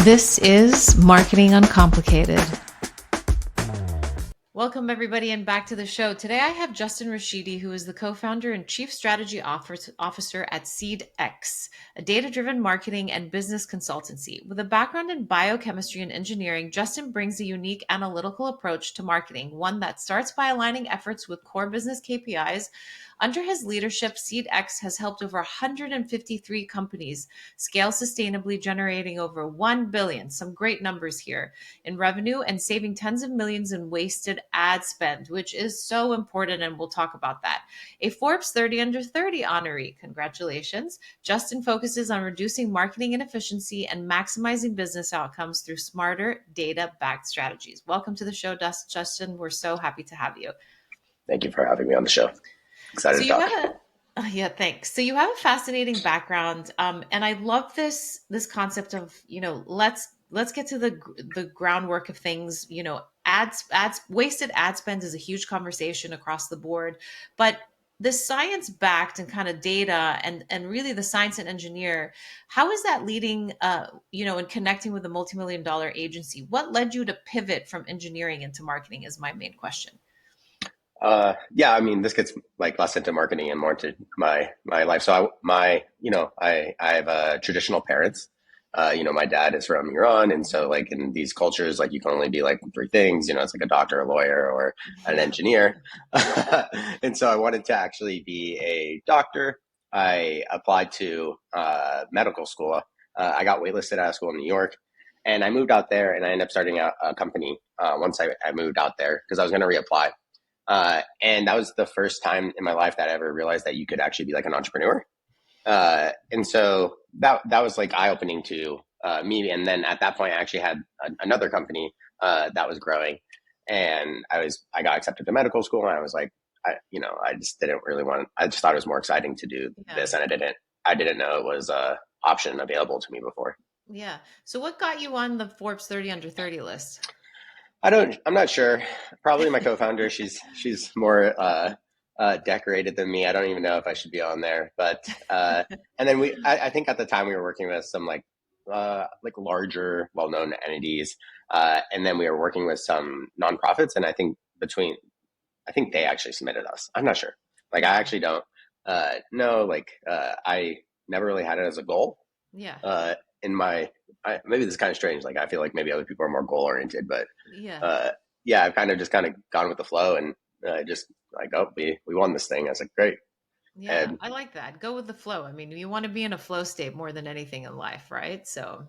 This is Marketing Uncomplicated. Welcome, everybody, and back to the show. Today, I have Justin Rashidi, who is the co-founder and chief strategy officer at SeedX, a data-driven marketing and business consultancy. With a background in biochemistry and engineering, Justin brings a unique analytical approach to marketing, one that starts by aligning efforts with core business KPIs. Under his leadership, SeedX has helped over 153 companies scale sustainably, generating over 1 billion, some great numbers here, in revenue and saving tens of millions in wasted ad spend, which is so important, and we'll talk about that. A Forbes 30 Under 30 honoree, congratulations. Justin focuses on reducing marketing inefficiency and maximizing business outcomes through smarter data-backed strategies. Welcome to the show, Justin. We're so happy to have you. Thank you for having me on the show. Excited to talk. Yeah, thanks. So you have a fascinating background, and I love this concept of, let's get to the groundwork of things. Ads, wasted ad spend is a huge conversation across the board, but the science backed and kind of data and really the science and engineer, how is that leading, in connecting with a multi-million-dollar agency? What led you to pivot from engineering into marketing is my main question. This gets less into marketing and more into my life. So I have traditional parents. My dad is from Iran, and so in these cultures, you can only be three things. It's a doctor, a lawyer, or an engineer. And so I wanted to actually be a doctor. I applied to medical school. I got waitlisted out of school in New York, and I moved out there, and I ended up starting a company once I moved out there because I was going to reapply. And that was the first time in my life that I ever realized that you could actually be an entrepreneur. And so that was eye-opening to me. And then at that point, I actually had another company that was growing, and I got accepted to medical school, and I was I just didn't really I just thought it was more exciting to do this, and I didn't know it was a option available to me before. Yeah. So what got you on the Forbes 30 Under 30 list? I'm not sure. Probably my co-founder. She's more decorated than me. I don't even know if I should be on there. But and then I think at the time we were working with some larger, well-known entities, and then we were working with some nonprofits. And I think they actually submitted us. I'm not sure. I actually don't know. I never really had it as a goal. Yeah. Maybe this is kind of strange. I feel like maybe other people are more goal oriented, but I've kind of gone with the flow, and we won this thing. I was great. Yeah, I like that. Go with the flow. I mean, you want to be in a flow state more than anything in life, right? So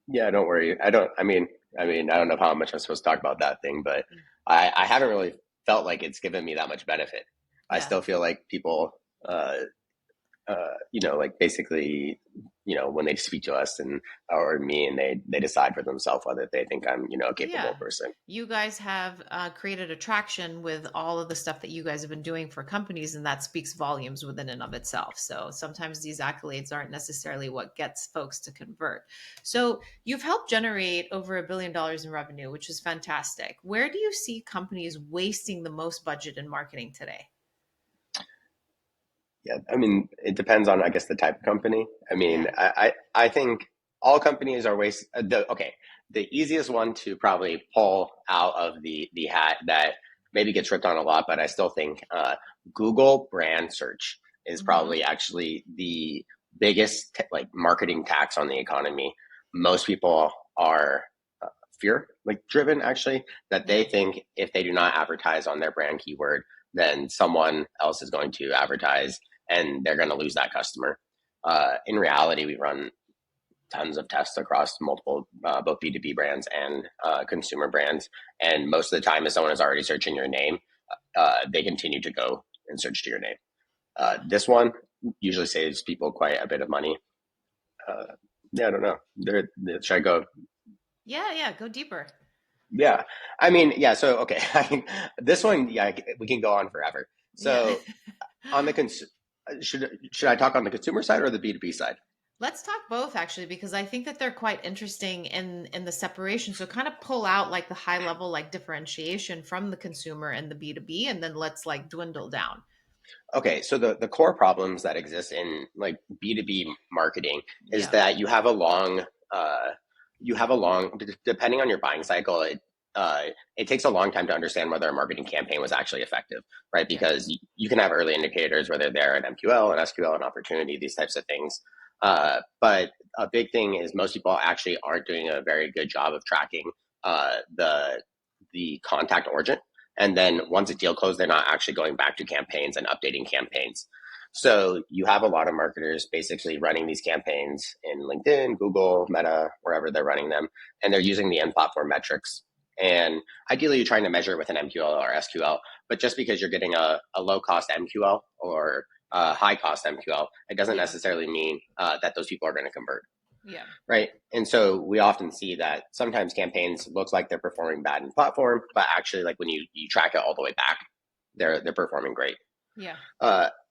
yeah, don't worry. I don't know how much I'm supposed to talk about that thing, but I haven't really felt like it's given me that much benefit. Yeah. I still feel like people, basically, when they speak to us or me, and they decide for themselves whether they think I'm, a capable person. You guys have created attraction with all of the stuff that you guys have been doing for companies, and that speaks volumes within and of itself. So sometimes these accolades aren't necessarily what gets folks to convert. So you've helped generate over $1 billion in revenue, which is fantastic. Where do you see companies wasting the most budget in marketing today? Yeah, it depends on, I guess, the type of company. I think all companies are the easiest one to probably pull out of the hat that maybe gets ripped on a lot, but I still think Google brand search is probably actually the biggest marketing tax on the economy. Most people are fear driven, actually, that they think if they do not advertise on their brand keyword, then someone else is going to advertise, and they're going to lose that customer. In reality, we run tons of tests across multiple, both B2B brands and consumer brands. And most of the time, if someone is already searching your name, they continue to go and search to your name. This one usually saves people quite a bit of money. I don't know. Should I go? Yeah, go deeper. Yeah. So, okay. This one, we can go on forever. So on the should I talk on the consumer side or the B2B side? Let's talk both, actually, because I think that they're quite interesting in the separation. So kind of pull out the high level differentiation from the consumer and the B2B, and then let's dwindle down. Okay, so the core problems that exist in B2B marketing is that you have a long you have a long, depending on your buying cycle, it takes a long time to understand whether a marketing campaign was actually effective, right? Yeah. Because you can have early indicators, whether they're an MQL, an SQL, an opportunity, these types of things. But a big thing is most people actually aren't doing a very good job of tracking the contact origin. And then once a deal closed, they're not actually going back to campaigns and updating campaigns. So you have a lot of marketers basically running these campaigns in LinkedIn, Google, Meta, wherever they're running them, and they're using the in-platform metrics. And ideally, you're trying to measure with an MQL or SQL, but just because you're getting a low-cost MQL or a high-cost MQL, it doesn't Yeah. necessarily mean that those people are going to convert, Yeah. right? And so we often see that sometimes campaigns looks like they're performing bad in platform, but actually, like when you track it all the way back, they're performing great. Yeah.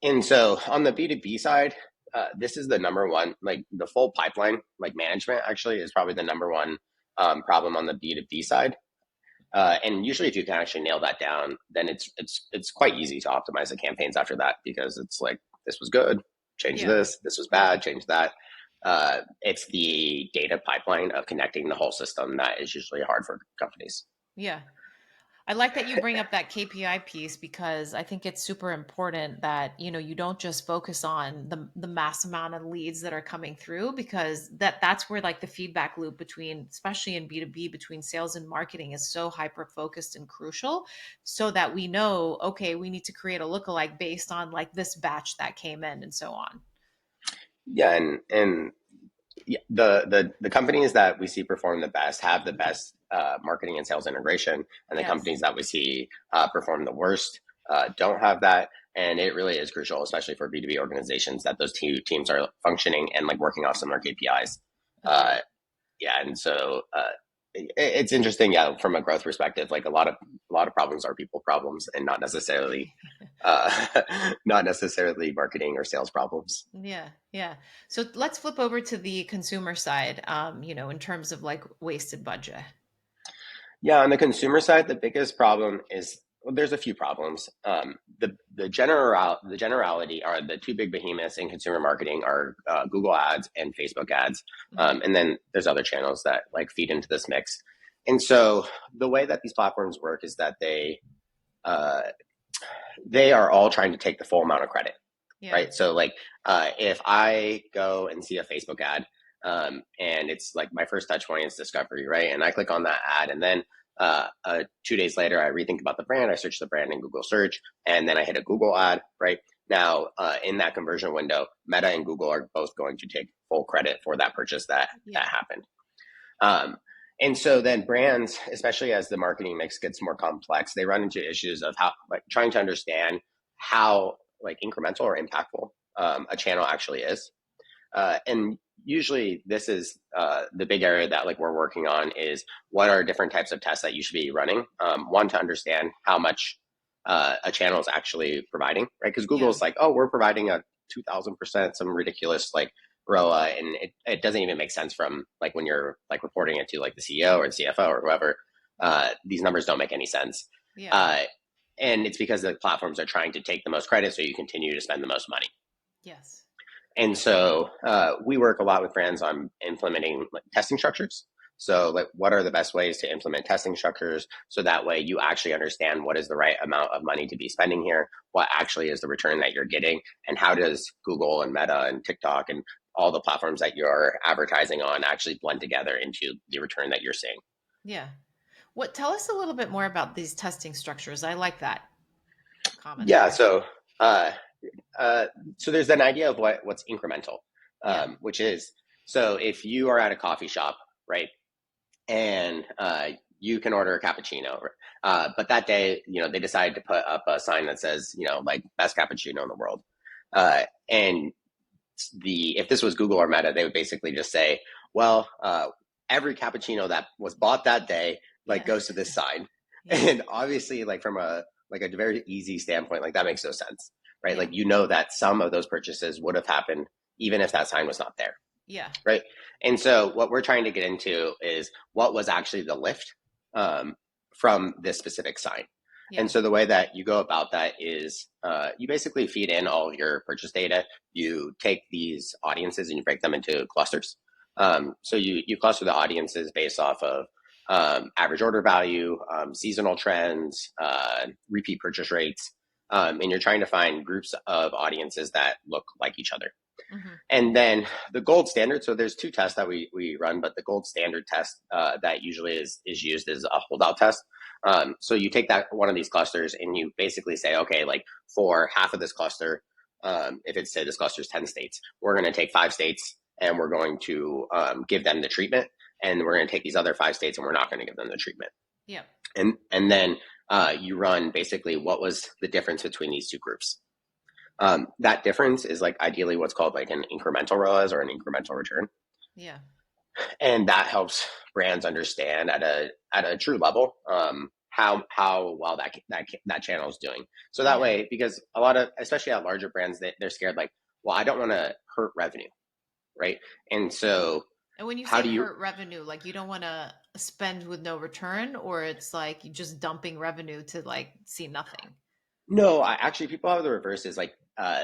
And so on the B2B side, this is the number one, like the full pipeline, like management actually is probably the number one problem on the B2B side. And usually if you can actually nail that down, then it's quite easy to optimize the campaigns after that, because it's like, this was good, change Yeah. this was bad, change that. It's the data pipeline of connecting the whole system that is usually hard for companies. Yeah. I like that you bring up that KPI piece because I think it's super important that, you don't just focus on the mass amount of leads that are coming through, because that's where like the feedback loop between, especially in B2B, between sales and marketing is so hyper focused and crucial, so that we know, okay, we need to create a lookalike based on like this batch that came in and so on. Yeah, and yeah, the companies that we see perform the best have the best marketing and sales integration, and the Yes. companies that we see perform the worst don't have that. And it really is crucial, especially for B2B organizations, that those two teams are functioning and like working off similar KPIs. Uh, Agreed. yeah, and so it's interesting, yeah, from a growth perspective. Like a lot of problems are people problems, and not necessarily uh, not necessarily marketing or sales problems. Yeah, yeah. So let's flip over to the consumer side, in terms of like wasted budget. Yeah, on the consumer side, the biggest problem is, well, there's a few problems. The generality are the two big behemoths in consumer marketing are Google Ads and Facebook Ads, Hmm. and then there's other channels that like feed into this mix. And so the way that these platforms work is that uh, they are all trying to take the full amount of credit, Yeah. right? So like if I go and see a Facebook ad, and it's like my first touch point is discovery, right? And I click on that ad, and then 2 days later, I rethink about the brand. I search the brand in Google search, and then I hit a Google ad, right? Now, in that conversion window, Meta and Google are both going to take full credit for that purchase that Yeah. happened. Um, and so then brands, especially as the marketing mix gets more complex, they run into issues of how, like, trying to understand how like incremental or impactful a channel actually is. And usually this is the big area that like we're working on is what are different types of tests that you should be running. One, to understand how much a channel is actually providing, right? Because Yeah. Google's like, oh, we're providing a 2000%, some ridiculous like ROA, and it doesn't even make sense from like when you're like reporting it to like the CEO or the CFO or whoever. These numbers don't make any sense. Yeah. Uh, and it's because the platforms are trying to take the most credit so you continue to spend the most money. Yes. And so we work a lot with brands on implementing like testing structures. So like what are the best ways to implement testing structures so that way you actually understand what is the right amount of money to be spending here, what actually is the return that you're getting, and how does Google and Meta and TikTok and all the platforms that you're advertising on actually blend together into the return that you're seeing. Yeah. Tell us a little bit more about these testing structures. I like that Yeah, commentary. uh, uh, so there's an idea of what's incremental, Yeah. which is, so if you are at a coffee shop, right, and you can order a cappuccino. But that day, they decided to put up a sign that says, like best cappuccino in the world. And if this was Google or Meta, they would basically just say, well, every cappuccino that was bought that day, like Yeah. goes to this sign. Yeah. And obviously, like from a very easy standpoint, like that makes no sense, right? Yeah. Like that some of those purchases would have happened even if that sign was not there, Yeah. right? And so what we're trying to get into is what was actually the lift um, from this specific sign. Yeah. And so the way that you go about that is you basically feed in all of your purchase data. You take these audiences and you break them into clusters. So you cluster the audiences based off of average order value, seasonal trends, repeat purchase rates, and you're trying to find groups of audiences that look like each other. Hmm. And then the gold standard, so there's two tests that we run, but the gold standard test that usually is used is a holdout test. So you take that one of these clusters and you basically say, okay, like for half of this cluster, if it's say this cluster is 10 states, we're going to take 5 states and we're going to give them the treatment. And we're going to take these other 5 states and we're not going to give them the treatment. Yeah. And then you run basically what was the difference between these two groups. That difference is like ideally what's called like an incremental ROAS or an incremental return. Yeah. And that helps brands understand at a true level how well that channel is doing. So that Yeah. way, because a lot of, especially at larger brands, they're scared like, well, I don't want to hurt revenue, right? And so And when you how say do you? hurt revenue, like you don't want to spend with no return, or it's like you just dumping revenue to like see nothing. No, actually, people have the reverse. Is like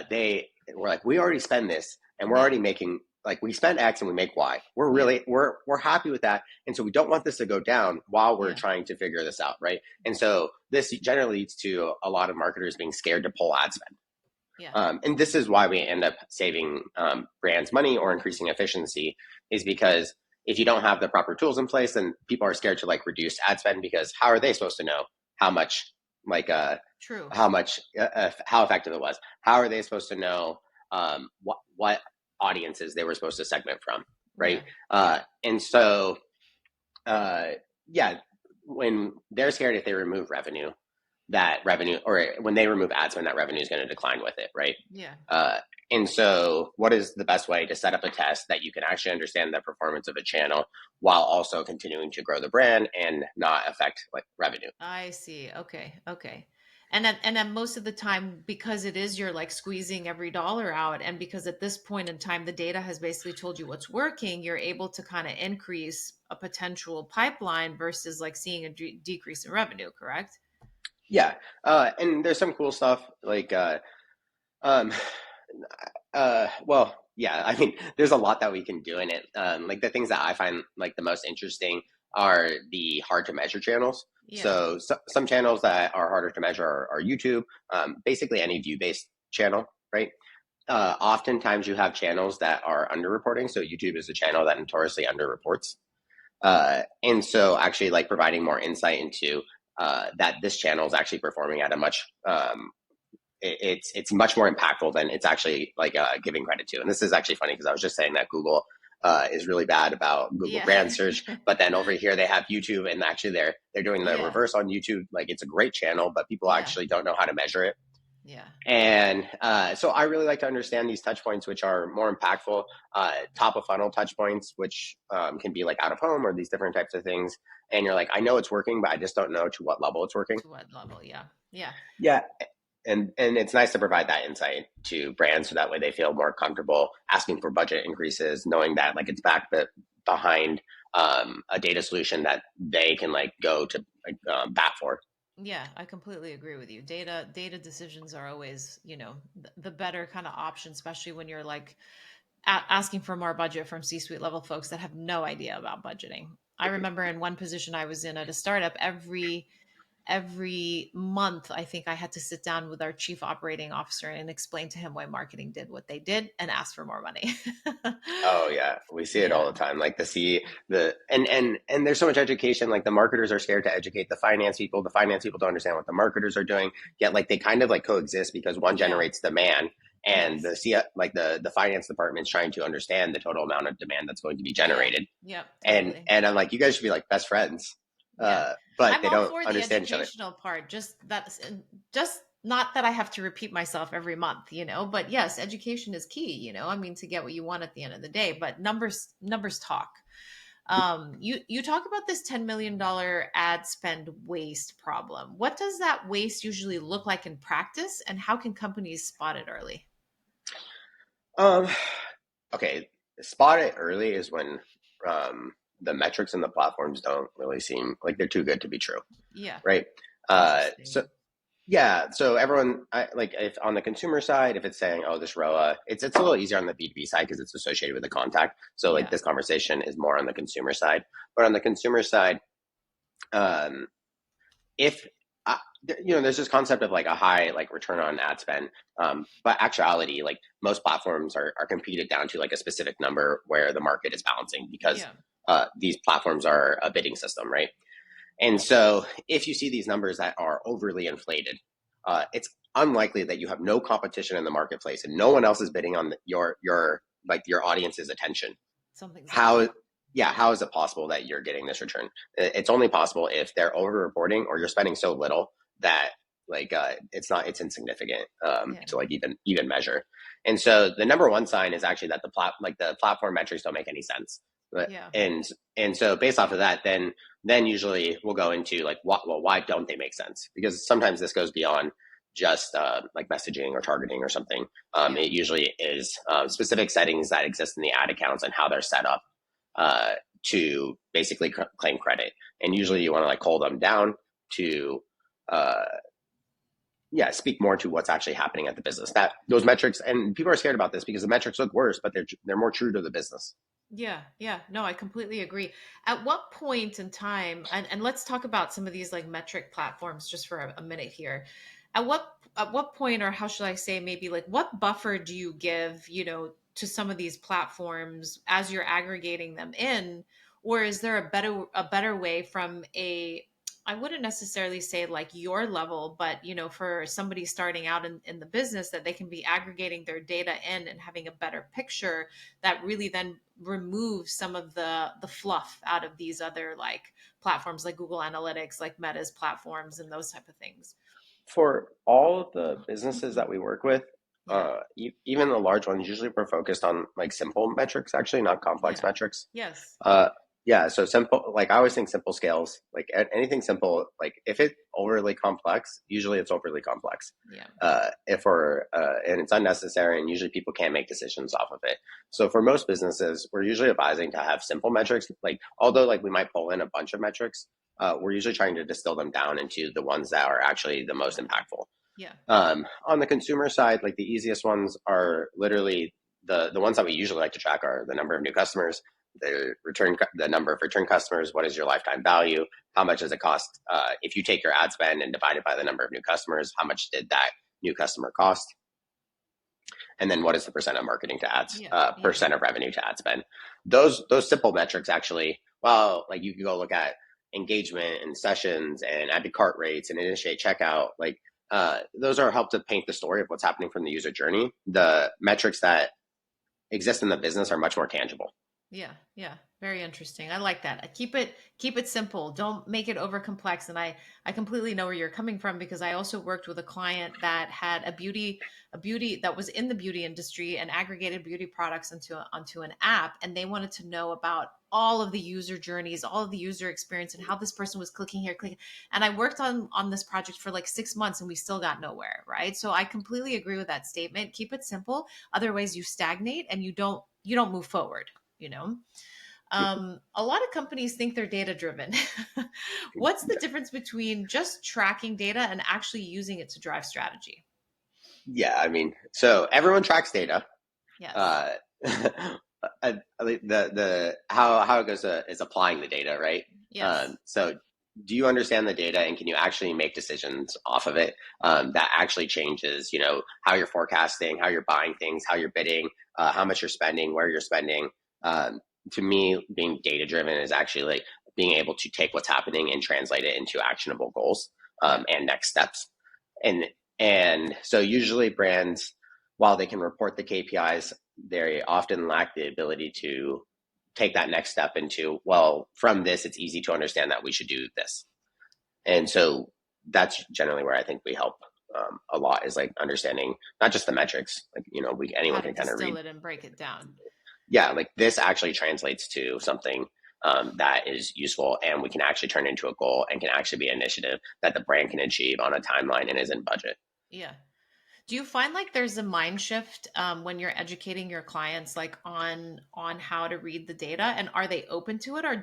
they were like, we already spend this, and we're Yeah. already making like we spend X and we make Y. We're Yeah. really we're happy with that, and so we don't want this to go down while we're Yeah. trying to figure this out, right? And so this generally leads to a lot of marketers being scared to pull ad spend, Yeah. and this is why we end up saving brands money or increasing efficiency, is because if you don't have the proper tools in place, then people are scared to like reduce ad spend because how are they supposed to know how much like True. how effective it was. How are they supposed to know what audiences they were supposed to segment from, right? Yeah. Yeah. And so, uh, yeah, when they're scared if they remove revenue, that revenue, or when they remove ad spend, that revenue is going to decline with it, right? Yeah. Uh, and so, what is the best way to set up a test that you can actually understand the performance of a channel while also continuing to grow the brand and not affect like revenue? I see. Okay. Okay. And then most of the time, because it is you're like squeezing every dollar out, and because at this point in time the data has basically told you what's working, you're able to kind of increase a potential pipeline versus like seeing a decrease in revenue, correct? Yeah, and there's some cool stuff like um, well, yeah, I mean, there's a lot that we can do in it. Like the things that I find like the most interesting are the hard to measure channels. Yeah. So some channels that are harder to measure are YouTube, basically any view based channel, right? Oftentimes you have channels that are underreporting. So YouTube is a channel that notoriously underreports. And so actually like providing more insight into that this channel is actually performing at a much it's much more impactful than it's actually like giving credit to. And this is actually funny because I was just saying that Google is really bad about Google Yeah. brand search, but then over here they have YouTube, and actually they're doing the Yeah. reverse on YouTube. Like it's a great channel, but people Yeah. actually don't know how to measure it. Yeah. And so I really like to understand these touch points, which are more impactful, top of funnel touch points, which can be like out of home or these different types of things. And you're like, I know it's working, but I just don't know to what level it's working. To what level? Yeah. Yeah. Yeah, and it's nice to provide that insight to brands so that way they feel more comfortable asking for budget increases, knowing that like it's behind a data solution that they can like go to like, bat for. Yeah, I completely agree with you. Data decisions are always, the better kind of option, especially when you're like asking for more budget from C-suite level folks that have no idea about budgeting. I remember in one position I was in at a startup, every month I think I had to sit down with our chief operating officer and explain to him why marketing did what they did and ask for more money. Oh yeah, we see it all Yeah. the time. Like the and there's so much education. Like the marketers are scared to educate the finance people. The finance people don't understand what the marketers are doing. Yet like they kind of like coexist because one Yeah. generates demand, and Yes. the finance department is trying to understand the total amount of demand that's going to be Yeah. generated. Yep. And Totally. and I'm like, you guys should be like best friends, Yeah. but I'm they all don't for the understand each other. educational part. Just not that I have to repeat myself every month, but yes, education is key, I mean, to get what you want at the end of the day, but numbers talk. You talk about this $10 million ad spend waste problem. What does that waste usually look like in practice, and how can companies spot it early? Um, okay, spot it early is when the metrics and the platforms don't really seem like they're too good to be true, Yeah. right? So Interesting. Yeah, so everyone, like if on the consumer side, if it's saying, oh, this ROA, it's a little easier on the B2B side because it's associated with the contact. So like Yeah. this conversation is more on the consumer side. But on the consumer side, um, if there's this concept of like a high like return on ad spend, but actuality, like most platforms are competed down to like a specific number where the market is balancing because Yeah. these platforms are a bidding system, right? And so if you see these numbers that are overly inflated, it's unlikely that you have no competition in the marketplace and no one else is bidding on your like your audience's attention. Something's up. How yeah, how is it possible that you're getting this return? It's only possible if they're over reporting or you're spending so little that like it's insignificant Yeah. to like even measure. And so the number one sign is actually that the platform metrics don't make any sense. But, Yeah. and so based off of that, then usually we'll go into like why don't they make sense? Because sometimes this goes beyond just like messaging or targeting or something. Yeah. It usually is specific settings that exist in the ad accounts and how they're set up uh, to basically claim credit. And Yeah. usually you want to like hold them down to, uh, yeah, speak more to what's actually happening at the business. That those metrics, and people are scared about this because the metrics look worse, but they're more true to the business. Yeah, yeah. No, I completely agree. At what point in time, and let's talk about some of these like metric platforms just for a minute here. At what point, or how should I say, maybe like what buffer do you give, to some of these platforms as you're aggregating them in? Or is there a better way from a, I wouldn't necessarily say like your level, but for somebody starting out in the business, that they can be aggregating their data in and having a better picture that really then removes some of the fluff out of these other like platforms like Google Analytics, like Meta's platforms and those type of things. For all of the businesses that we work with, Yeah. even the large ones, usually we're focused on like simple metrics, actually, not complex Yeah. metrics. Yes. Uh, yeah, so simple, like I always think simple scales, like anything simple, like if it's overly complex, usually it's overly complex. Yeah. If we're, and it's unnecessary, and usually people can't make decisions off of it. So for most businesses, we're usually advising to have simple metrics. Like, although like we might pull in a bunch of metrics, we're usually trying to distill them down into the ones that are actually the most impactful. Yeah. On the consumer side, like the easiest ones are literally the ones that we usually like to track are the number of new customers, the number of return customers, what is your lifetime value, how much does it cost if you take your ad spend and divide it by the number of new customers, how much did that new customer cost, and then what is the percent of marketing to ads, Yeah. Yeah. percent of revenue to ad spend. Those simple metrics actually, well, like you can go look at engagement and sessions and add to cart rates and initiate checkout, like those are help to paint the story of what's happening from the user journey. The metrics that exist in the business are much more tangible. Yeah, yeah, very interesting. I like that. Keep it simple. Don't make it over complex. And I completely know where you're coming from because I also worked with a client that had a beauty that was in the beauty industry and aggregated beauty products onto an app, and they wanted to know about all of the user journeys, all of the user experience, and how this person was clicking here, clicking. And I worked on this project for like 6 months, and we still got nowhere, right? So I completely agree with that statement. Keep it simple. Otherwise, you stagnate and you don't move forward you know a lot of companies think they're data driven. What's the difference between just tracking data and actually using it to drive strategy? Yeah, I mean, so everyone tracks data. Yes. Uh, the how it goes is applying the data, right? Yes. So do you understand the data and can you actually make decisions off of it that actually changes, how you're forecasting, how you're buying things, how you're bidding, how much you're spending, where you're spending. Um, to me, being data driven is actually like being able to take what's happening and translate it into actionable goals Yeah. and next steps. And and so usually brands, while they can report the KPIs, they often lack the ability to take that next step into, well, from this, it's easy to understand that we should do this. And so that's generally where I think we help a lot is like understanding not just the metrics, like, How anyone to can kind of distill read. it and break it down. Yeah, like this actually translates to something that is useful and we can actually turn into a goal and can actually be an initiative that the brand can achieve on a timeline and is in budget. Yeah. Do you find like there's a mind shift when you're educating your clients like on how to read the data, and are they open to it, or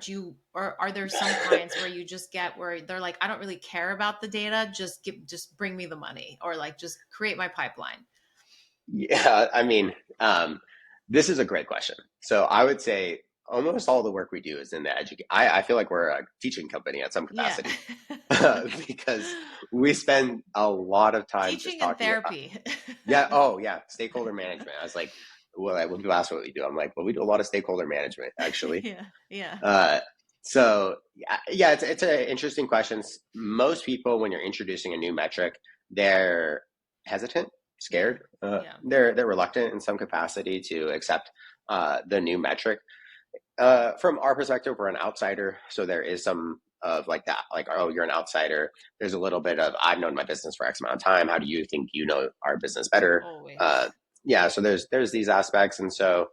or are there some clients where you just get where they're like, I don't really care about the data, just bring me the money, or like just create my pipeline? Yeah, I mean, this is a great question. So I would say almost all the work we do is in the education. I feel like we're a teaching company at some Yeah. capacity because we spend a lot of time just Teaching and talking about, therapy. yeah, oh yeah, stakeholder management. I was like, well, when people ask what we do, I'm like, well, we do a lot of stakeholder management actually. Yeah. Yeah. Uh, so yeah, it's an interesting question. Most people, when you're introducing a new metric, they're hesitant, Yeah. scared. Yeah. They're reluctant in some capacity to accept the new metric. From our perspective, we're an outsider, so there is some of like that, like, oh, you're an outsider. There's a little bit of, I've known my business for X amount of time. How do you think you know our business better? Always. Yeah, so there's these aspects, and so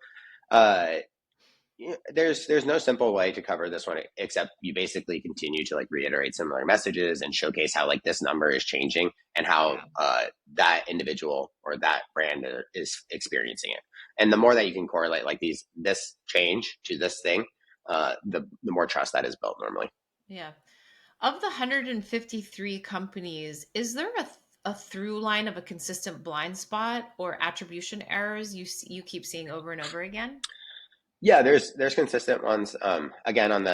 uh, there's no simple way to cover this one except you basically continue to like reiterate similar messages and showcase how like this number is changing and how Yeah. that individual or that brand is experiencing it. And the more that you can correlate like this change to this thing, the more trust that is built normally. Yeah. Of the 153 companies, is there a through line of a consistent blind spot or attribution errors you keep seeing over and over again? Yeah, there's consistent ones. Again, on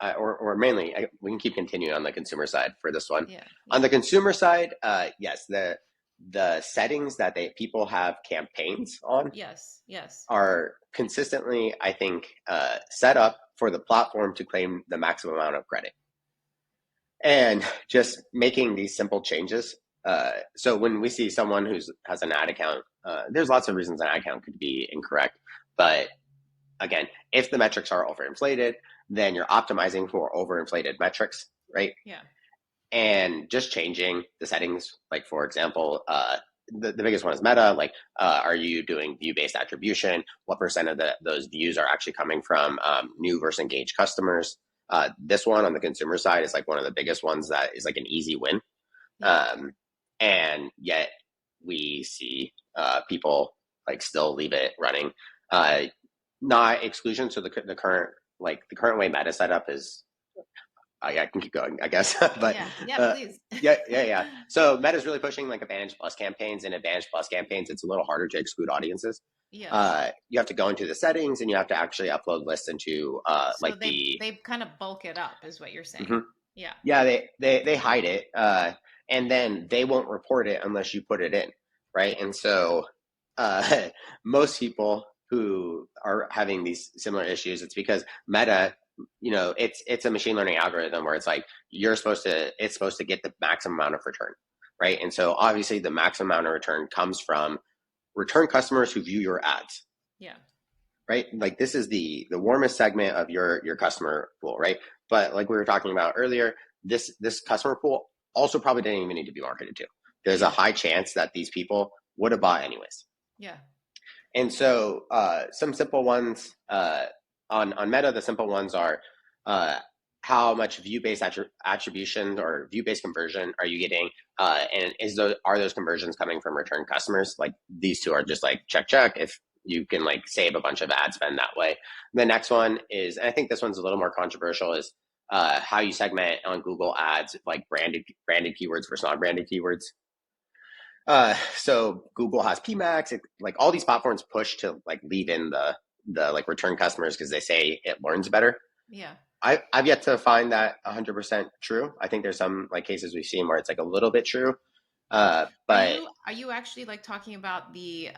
or mainly, we can keep continuing on the consumer side for this one. Yeah. On Yeah. the consumer side, yes, the settings that people have campaigns on Yes. Yes. are consistently, I think, set up for the platform to claim the maximum amount of credit. And just making these simple changes. So when we see someone who has an ad account, there's lots of reasons an ad account could be incorrect, but again, if the metrics are overinflated, then you're optimizing for overinflated metrics, right? Yeah. And just changing the settings, like for example, the biggest one is meta. Like, are you doing view-based attribution? What percent of those views are actually coming from new versus engaged customers? This one on the consumer side is like one of the biggest ones that is like an easy win. Yeah. Um, and yet we see people like still leave it running. Not exclusion. So the current way meta setup is, I can keep going, I guess, but Yeah. Yeah, uh, please. yeah. So Meta is really pushing like Advantage Plus campaigns, and Advantage Plus campaigns, it's a little harder to exclude audiences. Yes. You have to go into the settings, and you have to actually upload lists into So like they the. they kind of bulk it up is what you're saying. Mhm. Yeah. Yeah, they hide it, and then they won't report it unless you put it in, right? And so most people who are having these similar issues, it's because Meta, it's a machine learning algorithm where it's like it's supposed to get the maximum amount of return, right? And so obviously the maximum amount of return comes from return customers who view your ads, Yeah. right? Like this is the warmest segment of your customer pool, right? But like we were talking about earlier, this customer pool also probably didn't even need to be marketed to. There's a Yeah. high chance that these people would have bought anyways. Yeah. And so some simple ones on Meta, the simple ones are how much view-based attribution or view-based conversion are you getting, and are those conversions coming from return customers? Like these two are just like check if you can like save a bunch of ad spend that way. The next one is, and I think this one's a little more controversial, is how you segment on Google Ads, like branded keywords versus non-branded keywords. So Google has PMax, like all these platforms push to like leave in the like return customers because they say it learns better. Yeah. I've yet to find that 100% true. I think there's some like cases we've seen where it's like a little bit true. Are But you actually like talking about the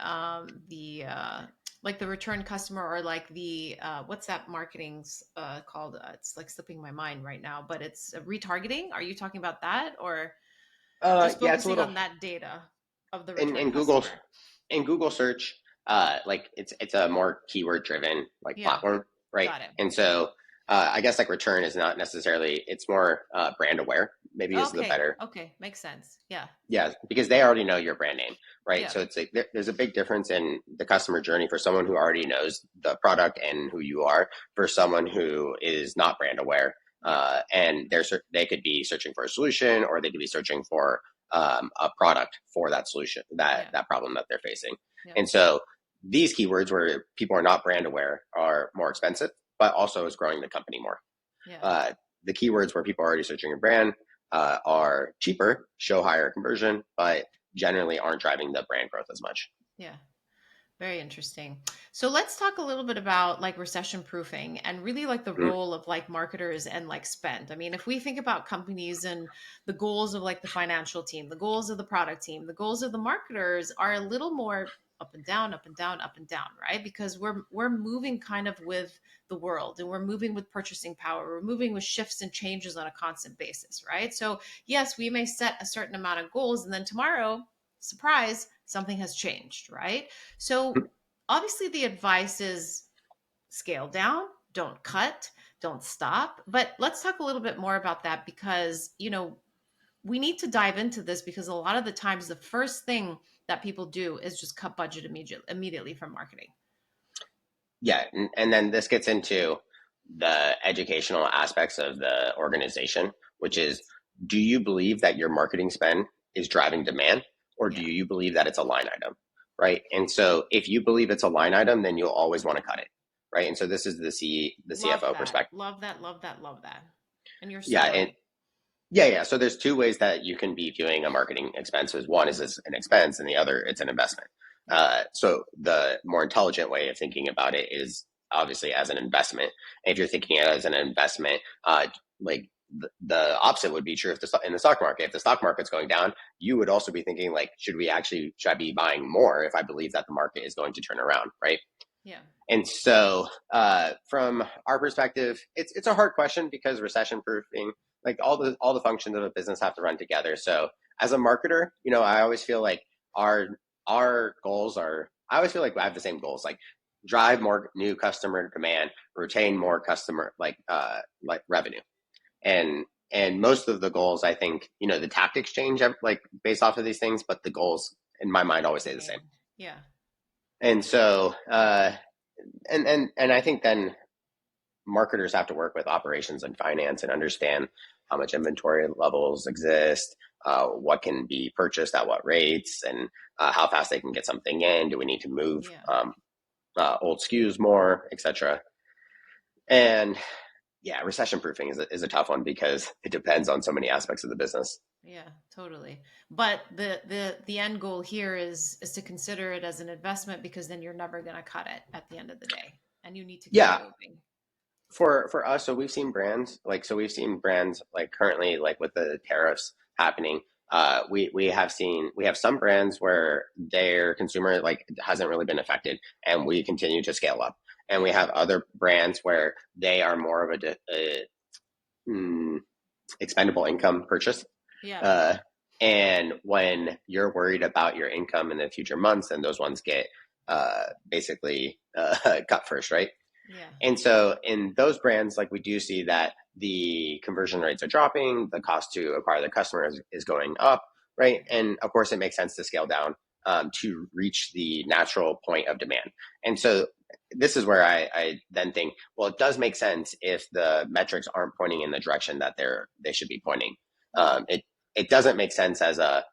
like the return customer, or like the what's that marketing's called? It's like slipping my mind right now, but it's retargeting. Are you talking about that, or just yeah, it's a focusing little on that data of the in return customer? Google search, like it's a more keyword driven like Yeah, platform, right? got it. And so I guess like return is not necessarily, it's more brand aware, maybe is the Okay, better. okay, makes sense. Yeah, Yeah, because they already know your brand name, right? yeah, So it's like there's a big difference in the customer journey for someone who already knows the product and who you are, for someone who is not brand aware. yeah, And they could be searching for a solution, or they could be searching for a product for that solution, that Yeah. that problem that they're facing. Yeah. And so these keywords where people are not brand aware are more expensive, but also is growing the company more. Yeah. Uh, the keywords where people are already searching your brand are cheaper, show higher conversion, but generally aren't driving the brand growth as much. Yeah. Very interesting. So let's talk a little bit about like recession proofing and really like the Mm, role of like marketers and like spend. I mean, if we think about companies and the goals of like the financial team, the goals of the product team, the goals of the marketers are a little more up and down, up and down, up and down, right? Because we're moving kind of with the world and we're moving with purchasing power. We're moving with shifts and changes on a constant basis, right? So, yes, we may set a certain amount of goals and then tomorrow, surprise, something has changed, right? So obviously the advice is scale down, don't cut, don't stop. But let's talk a little bit more about that because, we need to dive into this because a lot of the times the first thing that people do is just cut budget immediately from marketing. yeah, and then this gets into the educational aspects of the organization, which is, Yes. do you believe that your marketing spend is driving demand, or do Yeah. you believe that it's a line item, right? And so if you believe it's a line item, then you'll always want to cut it, right? And so this is the Love CFO that. perspective. Love that. Love that. Love that. And you're Yeah, so and right. yeah. So there's two ways that you can be viewing a marketing expense. One is as an expense, and the other it's an investment. Yeah. So the more intelligent way of thinking about it is obviously as an investment. And if you're thinking it as an investment, like the opposite would be true if in the stock market. If the stock market's going down, you would also be thinking like, should I be buying more if I believe that the market is going to turn around, right? Yeah. And so, from our perspective, it's a hard question because recession proofing, like all the functions of a business have to run together. So, as a marketer, I always feel like our goals are. I always feel like I have the same goals, like drive more new customer demand, retain more customer like revenue, and most of the goals, I think, the tactics change like based off of these things, but the goals in my mind always stay the same. Remain. Yeah. And so, and I think then marketers have to work with operations and finance and understand how much inventory levels exist, what can be purchased at what rates, and how fast they can get something in. Do we need to move Yeah. old SKUs more, etc. And yeah, recession proofing is a tough one because it depends on so many aspects of the business. Yeah, totally. But the end goal here is to consider it as an investment because then you're never going to cut it at the end of the day, and you need to keep Yeah, moving. for us, so we've seen brands like currently, like with the tariffs happening, we have some brands where their consumer like hasn't really been affected, and we continue to scale up, and we Yeah, have other brands where they are more of mm, expendable income purchase. yeah, uh, and when you're worried about your income in the future months, then those ones get basically cut first, right? yeah, And so in those brands, like we do see that the conversion rates are dropping, the cost to acquire the customer is going up, right? And of course, it makes sense to scale down to reach the natural point of demand. And so this is where I then think, well, it does make sense if the metrics aren't pointing in the direction that they should be pointing. yeah, It doesn't make sense as a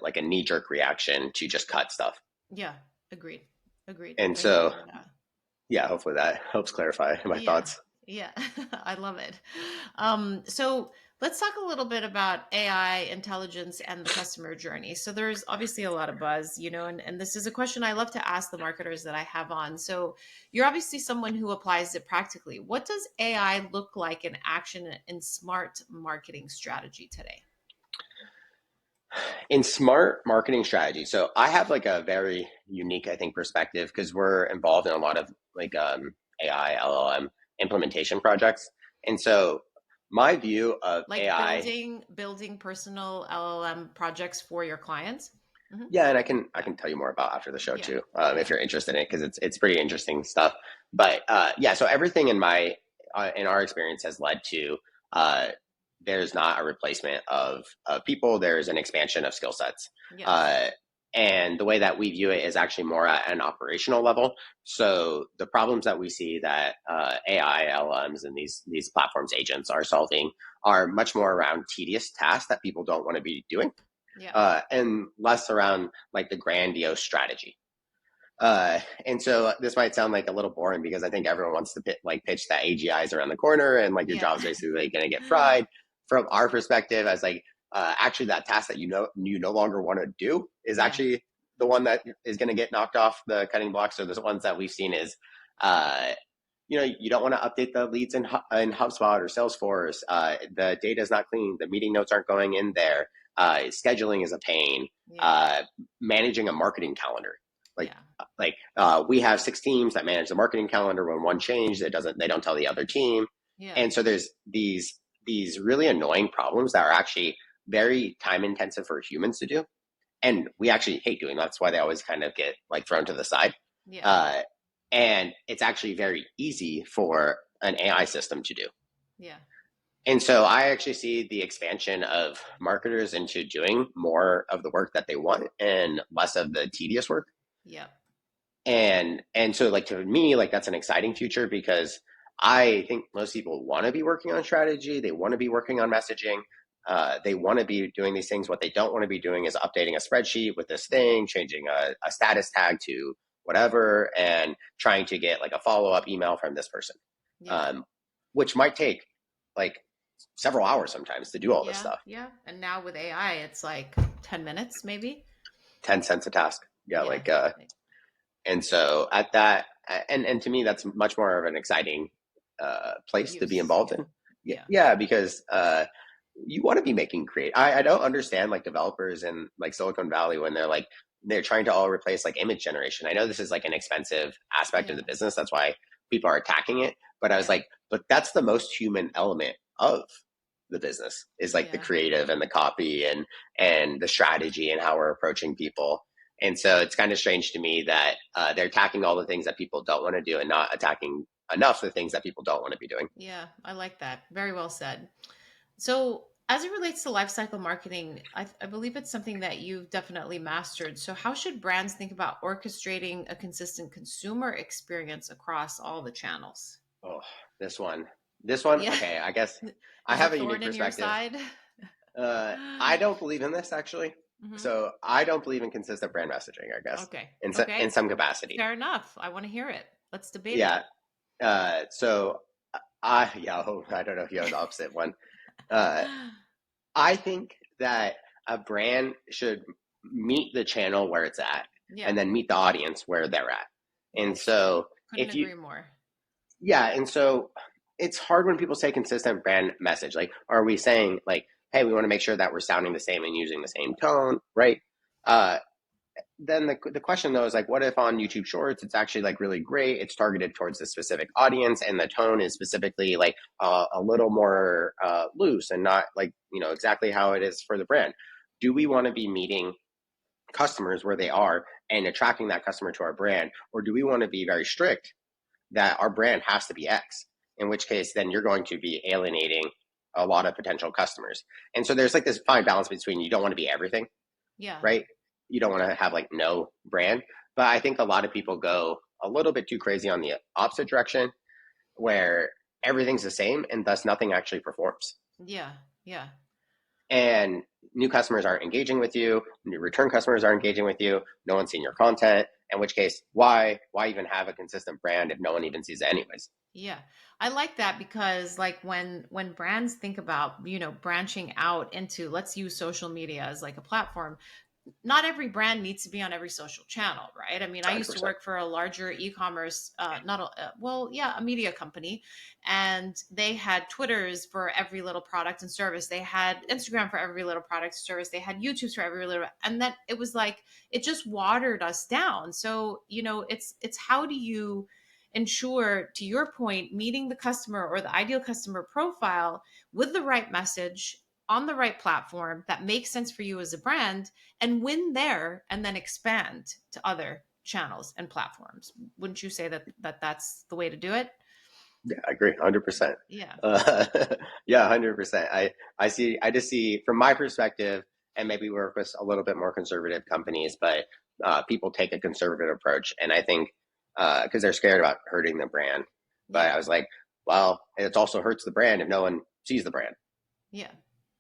like a knee jerk reaction to just cut stuff. yeah. Agreed. Agreed. And Thank you so for that. yeah, hopefully that helps clarify my Yeah, thoughts. yeah. I love it. So let's talk a little bit about AI intelligence and the customer journey. So there's obviously a lot of buzz, and this is a question I love to ask the marketers that I have on. So you're obviously someone who applies it practically. What does AI look like in action in smart marketing strategy today? In smart marketing strategy, so I have like a very unique, I think, perspective because we're involved in a lot of like AI LLM implementation projects. And so my view of Like AI, building personal LLM projects for your clients? Hmm. yeah, and I Yeah, can tell you more about after the show yeah, too, if yeah, you're interested in it, because it's pretty interesting stuff. But yeah, so everything in our experience has led to uh, there's not a replacement of people. There's an expansion of skill sets. yes, Uh, and the way that we view it is actually more at an operational level. So the problems that we see that AI, LMs, and these platforms agents are solving are much more around tedious tasks that people don't want to be doing. Yeah. and less around like the grandiose strategy. And so this might sound like a little boring because I think everyone wants to pitch that AGI is around the corner and like your Yeah. job's basically going to get fried. From our perspective, as like actually that task that you no longer want to do is Yeah. actually the one that is going to get knocked off the cutting block. So the ones that we've seen is uh, you don't want to update the leads in HubSpot or Salesforce. The data is not clean. The meeting notes aren't going in there. Scheduling is a pain. Yeah. Managing a marketing calendar. Like, Yeah. we have 6 teams that manage the marketing calendar. When one changes, they don't tell the other team. Yeah. And so there's these really annoying problems that are actually very time intensive for humans to do. And we actually hate doing that. That's why they always kind of get like thrown to the side. Yeah. Uh, and it's actually very easy for an AI system to do. Yeah. And so I actually see the expansion of marketers into doing more of the work that they want and less of the tedious work. Yeah. And so like to me, like that's an exciting future because I think most people want to be working on strategy. They want to be working on messaging. They want to be doing these things. What they don't want to be doing is updating a spreadsheet with this thing, changing a status tag to whatever, and trying to get like a follow-up email from this person, Yeah. which might take like several hours sometimes to do all this Yeah. stuff. Yeah. And now with AI, it's like 10 minutes, maybe. 10 cents a task. Yeah. Yeah. And so at that, and to me, that's much more of an exciting place to be Use. involved Yeah. in. Yeah. Yeah, because you want to be making I don't understand like developers in like Silicon Valley when they're trying to all replace like image generation. I know this is like an expensive aspect of Yeah. the business. That's why people are attacking it. But I was Yeah. like, but that's the most human element of the business is like the Yeah. creative and the copy and the strategy and how we're approaching people. And so it's kind of strange to me that they're attacking all the things that people don't want to do and not attacking enough the things that people don't want to be doing. Yeah. I like that. Very well said. So, as it relates to lifecycle marketing, I believe it's something that you've definitely mastered. So, how should brands think about orchestrating a consistent consumer experience across all the channels? Oh, this one, this one. Yeah. Okay, I guess I Is a have a thorn unique in your perspective. side? I don't believe in this actually. Hmm. So I don't believe in consistent brand messaging. I guess Okay. in Okay. some capacity. Fair enough. I want to hear it. Let's debate it. Yeah. So I don't know if you have the opposite one. Uh, I think that a brand should meet the channel where it's at Yeah. and then meet the audience where they're at. And Yes. so Couldn't if you, agree more. yeah, and so it's hard when people say consistent brand message. Like, are we saying like, hey, we want to make sure that we're sounding the same and using the same tone, right? Uh, then the question though is like, what if on YouTube Shorts it's actually like really great? It's targeted towards a specific audience, and the tone is specifically like a little more loose and not like exactly how it is for the brand. Do we want to be meeting customers where they are and attracting that customer to our brand, or do we want to be very strict that our brand has to be X? In which case, then you're going to be alienating a lot of potential customers. And so there's like this fine balance between you don't want to be everything, Yeah. right? You don't want to have like no brand. But I think a lot of people go a little bit too crazy on the opposite direction where everything's the same and thus nothing actually performs. Yeah. Yeah. And new customers aren't engaging with you, new return customers are engaging with you, no one's seeing your content, in which case, why even have a consistent brand if no one even sees it anyways? Yeah. I like that because like when brands think about, branching out into, let's use social media as like a platform, not every brand needs to be on every social channel, right? I mean, I used to 100%. work for a larger e-commerce, not a, well, yeah, a media company, and they had Twitters for every little product and service. They had Instagram for every little product and service. They had YouTube's for every little, and then it was like it just watered us down. So it's how do you ensure, to your point, meeting the customer or the ideal customer profile with the right message on the right platform that makes sense for you as a brand, and win there and then expand to other channels and platforms. Wouldn't you say that that's the way to do it? Yeah, I agree, 100%. Yeah. Uh, yeah, 100%. I just see from my perspective, and maybe work with a little bit more conservative companies, but people take a conservative approach, and I think because they're scared about hurting the brand. But Yeah. I was like, well, it also hurts the brand if no one sees the brand. Yeah.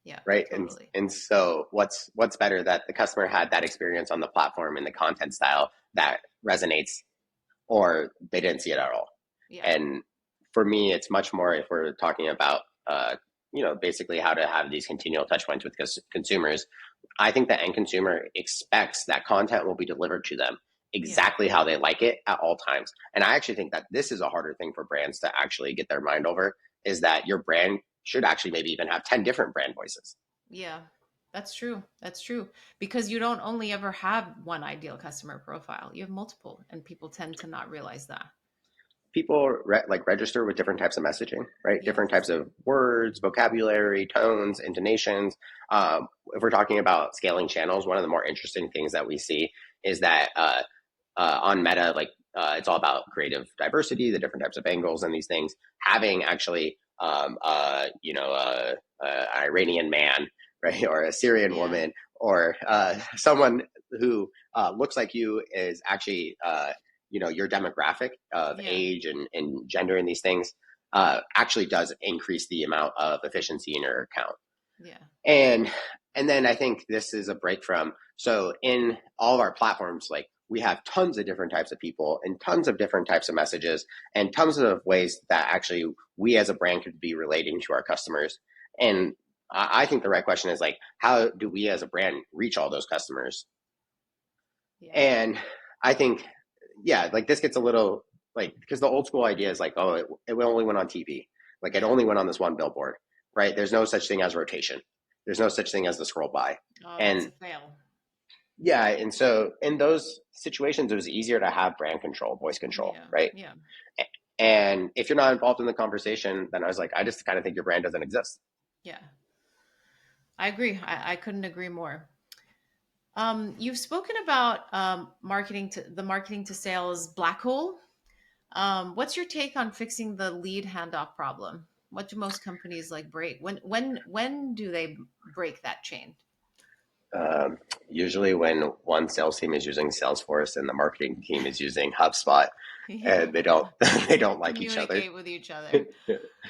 Yeah, right? totally. And so what's better that the customer had that experience on the platform and the content style that resonates, or they didn't see it at all. Yeah. And for me, it's much more if we're talking about basically how to have these continual touch points with consumers. I think the end consumer expects that content will be delivered to them Yeah. exactly how they like it at all times. And I actually think that this is a harder thing for brands to actually get their mind over, is that your brand should actually maybe even have 10 different brand voices. Yeah. That's true. That's true. Because you don't only ever have one ideal customer profile. You have multiple, and people tend to not realize that. People register with different types of messaging, right? Different Yes. types of words, vocabulary, tones, intonations. If we're talking about scaling channels, one of the more interesting things that we see is that on Meta, it's all about creative diversity, the different types of angles and these things. Having actually, Iranian man, right, or a Syrian Yeah. woman, or someone who looks like you is actually your demographic of Yeah. age and gender and these things actually does increase the amount of efficiency in your account. Yeah. And then I think this is a break from, so in all of our platforms, like we have tons of different types of people and tons of different types of messages and tons of ways that actually we as a brand could be relating to our customers. And I think the right question is like, how do we as a brand reach all those customers? Yeah. And I think, yeah, like this gets a little like, because the old school idea is like, oh, it only went on TV. Like it Yeah. only went on this one billboard, right? There's no such thing as rotation. There's no such thing as the scroll by. Oh, that's And a fail. yeah, and so in those situations, it was easier to have brand control, voice control, Yeah. right? Yeah. And if you're not involved in the conversation, then I was like, I just kind of think your brand doesn't exist. Yeah. I agree. I couldn't agree more. You've spoken about marketing to sales black hole. What's your take on fixing the lead handoff problem? What do most companies like break? When do they break that chain? Um, Usually when one sales team is using Salesforce and the marketing team is using HubSpot, Yeah. and they don't they don't like each other. Communicate with each other.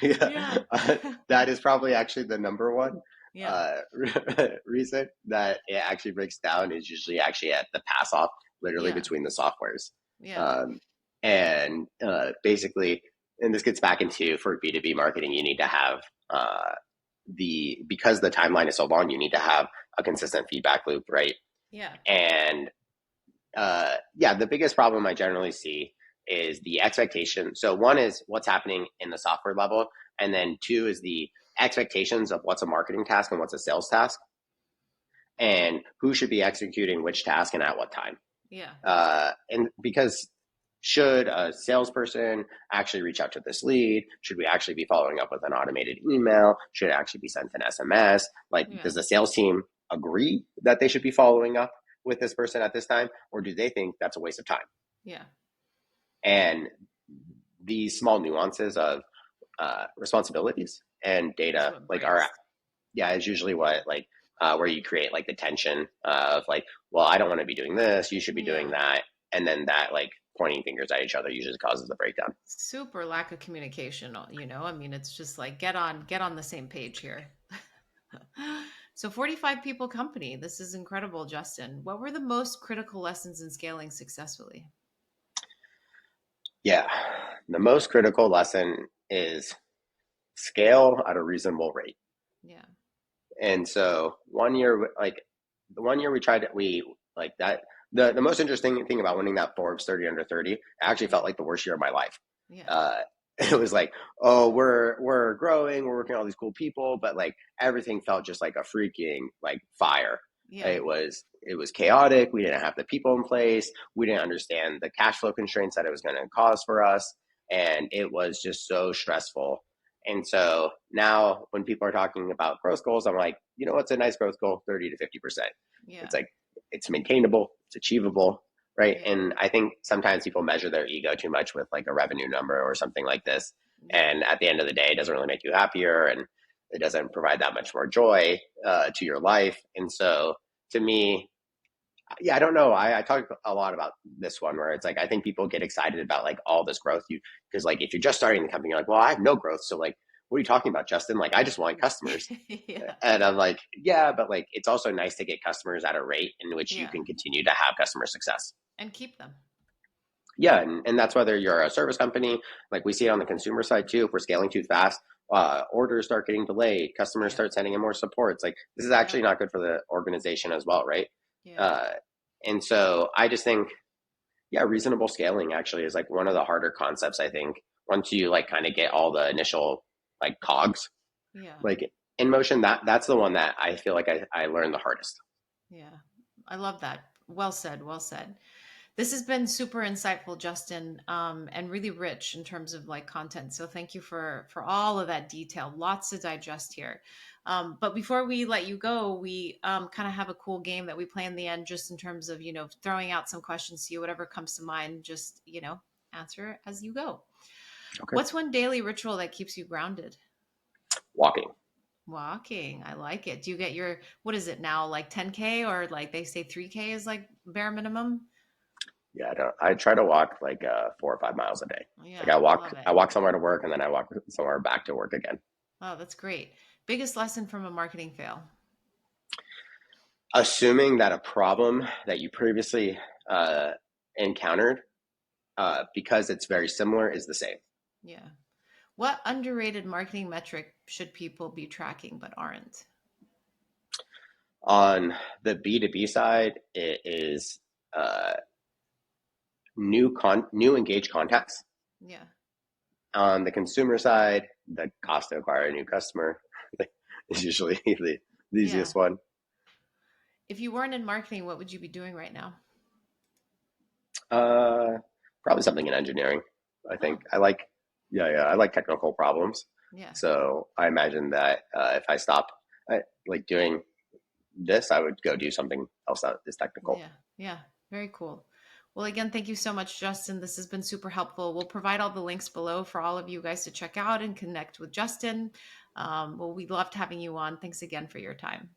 Yeah, Yeah. that is probably actually the number one Yeah. uh, reason that it actually breaks down, is usually actually at the pass off, literally Yeah. between the softwares. Yeah. And basically, and this gets back into, for B2B marketing, you need to have because the timeline is so long, you need to have a consistent feedback loop, right? Yeah. And the biggest problem I generally see is the expectation. So one is what's happening in the software level, and then two is the expectations of what's a marketing task and what's a sales task, and who should be executing which task and at what time. Yeah. And because should a salesperson actually reach out to this lead? Should we actually be following up with an automated email? Should it actually be sent an SMS? Like, Yeah. does the sales team agree that they should be following up with this person at this time? Or do they think that's a waste of time? Yeah. And these small nuances of responsibilities and Is data, what like, breaks. is usually what, like, where you create like the tension of like, well, I don't want to be doing this, you should be doing Yeah. that. And then that, like, pointing fingers at each other usually causes the breakdown. Super lack of communication, I mean, it's just like get on the same page here. So 45 people company. This is incredible, Justin. What were the most critical lessons in scaling successfully? Yeah. The most critical lesson is scale at a reasonable rate. Yeah. And so one year, like the one year we tried it, we like that. The most interesting thing about winning that Forbes 30 under 30, it actually Yeah. felt like the worst year of my life. Yeah. It was like, oh, we're growing, we're working with all these cool people, but like everything felt just like a freaking like fire. Yeah. It was chaotic. We didn't have the people in place. We didn't understand the cash flow constraints that it was going to cause for us, and it was just so stressful. And so now when people are talking about growth goals, I'm like, you know what's a nice growth goal? 30 to 50%. Yeah. It's like, it's maintainable, it's achievable, right? Yeah. And I think sometimes people measure their ego too much with like a revenue number or something like this. Yeah. And at the end of the day, it doesn't really make you happier, and it doesn't provide that much more joy to your life. And so to me, yeah, I don't know. I talk a lot about this one where it's like, I think people get excited about like all this growth. Because like, if you're just starting the company, you're like, well, I have no growth. So like, what are you talking about, Justin? Like, I just want customers. Yeah. And I'm like, yeah, but like, it's also nice to get customers at a rate in which you Yeah. can continue to have customer success. And keep them. Yeah, and that's whether you're a service company, like we see it on the consumer side too. If we're scaling too fast, orders start getting delayed, customers Yeah. start sending in more support. It's like this is Yeah. actually not good for the organization as well, right? Yeah. Uh, and so I just think, yeah, reasonable scaling actually is like one of the harder concepts. I think once you like kind of get all the initial like cogs Yeah. like in motion, that's the one that I feel like I learned the hardest. Yeah. I love that. Well said. Well said. This has been super insightful, Justin, and really rich in terms of like content. So thank you for all of that detail. Lots to digest here. But before we let you go, we kind of have a cool game that we play in the end, just in terms of throwing out some questions to you, whatever comes to mind. Just answer as you go. Okay, What's one daily ritual that keeps you grounded? walking. Walking. I like it. Do you get your, what is it now, like 10K, or like they say 3K is like bare minimum? Yeah, I don't. I try to walk like 4 or 5 miles a day. Like Yeah, love it. I walk somewhere to work, and then I walk somewhere back to work again. Oh, that's great. Biggest lesson from a marketing fail? Assuming that a problem that you previously uh, encountered, because it's very similar, is the same. Yeah. What underrated marketing metric should people be tracking but aren't? On the B2B side, it is uh, new engaged contacts. Yeah. On the consumer side, the cost to acquire a new customer is usually the Yeah. easiest one. If you weren't in marketing, what would you be doing right now? Uh, Probably something in engineering. I Oh, think I like, yeah, I like technical problems. yeah. So I imagine that if I stop like doing this, I would go do something else that is technical. Yeah. Yeah. Very cool. Well, again, thank you so much, Justin. This has been super helpful. We'll provide all the links below for all of you guys to check out and connect with Justin. Well, we loved having you on. Thanks again for your time.